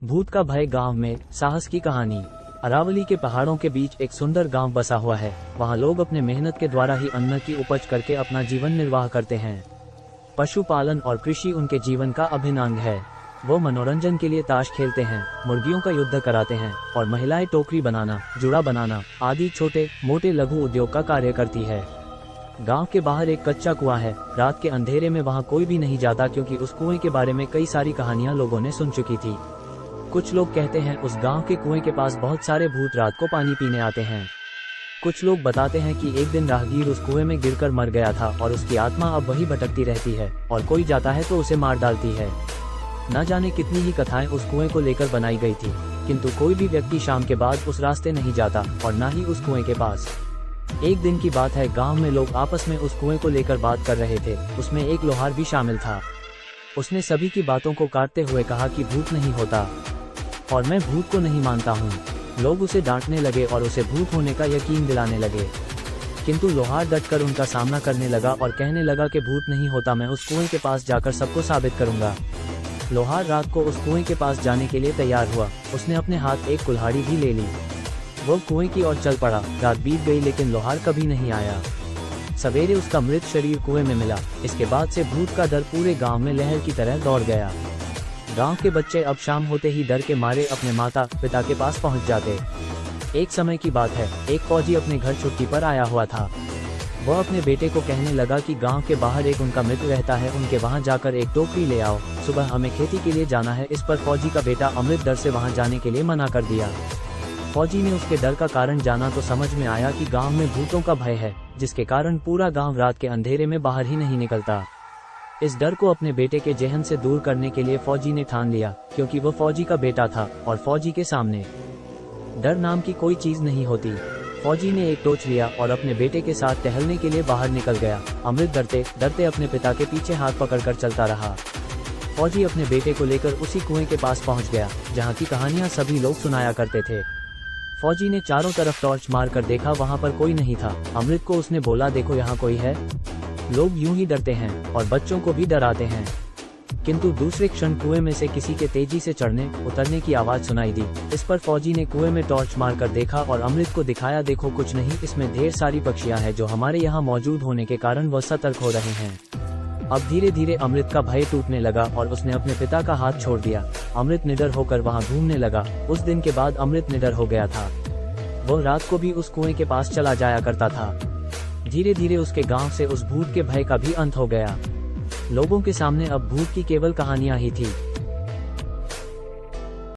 भूत का भय गांव में साहस की कहानी। अरावली के पहाड़ों के बीच एक सुंदर गांव बसा हुआ है। वहां लोग अपने मेहनत के द्वारा ही अन्न की उपज करके अपना जीवन निर्वाह करते हैं। पशुपालन और कृषि उनके जीवन का अभिन्न अंग है। वो मनोरंजन के लिए ताश खेलते हैं, मुर्गियों का युद्ध कराते हैं और महिलाएं टोकरी बनाना, जुड़ा बनाना आदि छोटे मोटे लघु उद्योग का कार्य करती है। गांव के बाहर एक कच्चा कुआं है। रात के अंधेरे में वहां कोई भी नहीं जाता, क्योंकि उस कुएं के बारे में कई सारी कहानियां लोगों ने सुन चुकी थी। कुछ लोग कहते हैं उस गांव के कुएं के पास बहुत सारे भूत रात को पानी पीने आते हैं। कुछ लोग बताते हैं कि एक दिन राहगीर उस कुएं में गिरकर मर गया था और उसकी आत्मा अब वही भटकती रहती है और कोई जाता है तो उसे मार डालती है। न जाने कितनी ही कथाएं उस कुएं को लेकर बनाई गई थी, किंतु कोई भी व्यक्ति शाम के बाद उस रास्ते नहीं जाता और न ही उस कुएं के पास। एक दिन की बात है, गांव में लोग आपस में उस कुएं को लेकर बात कर रहे थे। उसमें एक लोहार भी शामिल था। उसने सभी की बातों को काटते हुए कहा कि भूत नहीं होता और मैं भूत को नहीं मानता हूँ। लोग उसे डांटने लगे और उसे भूत होने का यकीन दिलाने लगे, किंतु लोहार डटकर उनका सामना करने लगा और कहने लगा कि भूत नहीं होता, मैं उस कुएं के पास जाकर सबको साबित करूंगा। लोहार रात को उस कुएं के पास जाने के लिए तैयार हुआ। उसने अपने हाथ एक कुल्हाड़ी भी ले ली। वो कुएं की ओर चल पड़ा। रात बीत गई लेकिन लोहार कभी नहीं आया। सवेरे उसका मृत शरीर कुएं में मिला। इसके बाद से भूत का डर पूरे गांव में लहर की तरह दौड़ गया। गांव के बच्चे अब शाम होते ही डर के मारे अपने माता पिता के पास पहुंच जाते। एक समय की बात है, एक फौजी अपने घर छुट्टी पर आया हुआ था। वह अपने बेटे को कहने लगा कि गांव के बाहर एक उनका मित्र रहता है, उनके वहां जाकर एक टोकरी ले आओ, सुबह हमें खेती के लिए जाना है। इस पर फौजी का बेटा अमृत डर से वहां जाने के लिए मना कर दिया। फौजी ने उसके डर का कारण जाना तो समझ में आया कि गांव में भूतों का भय है, जिसके कारण पूरा गांव रात के अंधेरे में बाहर ही नहीं निकलता। इस डर को अपने बेटे के जहन से दूर करने के लिए फौजी ने ठान लिया, क्योंकि वह फौजी का बेटा था और फौजी के सामने डर नाम की कोई चीज नहीं होती। फौजी ने एक टॉर्च लिया और अपने बेटे के साथ टहलने के लिए बाहर निकल गया। अमृत डरते डरते अपने पिता के पीछे हाथ पकड़कर चलता रहा। फौजी अपने बेटे को लेकर उसी कुएं के पास पहुंच गया, जहां की कहानियां सभी लोग सुनाया करते थे। फौजी ने चारों तरफ टॉर्च मारकर देखा, वहां पर कोई नहीं था। अमृत को उसने बोला, देखो यहाँ कोई है। लोग यूं ही डरते हैं और बच्चों को भी डराते हैं, किंतु दूसरे क्षण कुएं में से किसी के तेजी से चढ़ने उतरने की आवाज सुनाई दी। इस पर फौजी ने कुएं में टॉर्च मारकर देखा और अमृत को दिखाया, देखो कुछ नहीं, इसमें ढेर सारी पक्षियां हैं जो हमारे यहाँ मौजूद होने के कारण वह सतर्क हो रहे हैं। अब धीरे धीरे अमृत का भय टूटने लगा और उसने अपने पिता का हाथ छोड़ दिया। अमृत निडर होकर वहाँ घूमने लगा। उस दिन के बाद अमृत निडर हो गया था। वह रात को भी उस कुएं के पास चला जाया करता था। धीरे धीरे उसके गांव से उस भूत के भय का भी अंत हो गया। लोगों के सामने अब भूत की केवल कहानियां ही थी।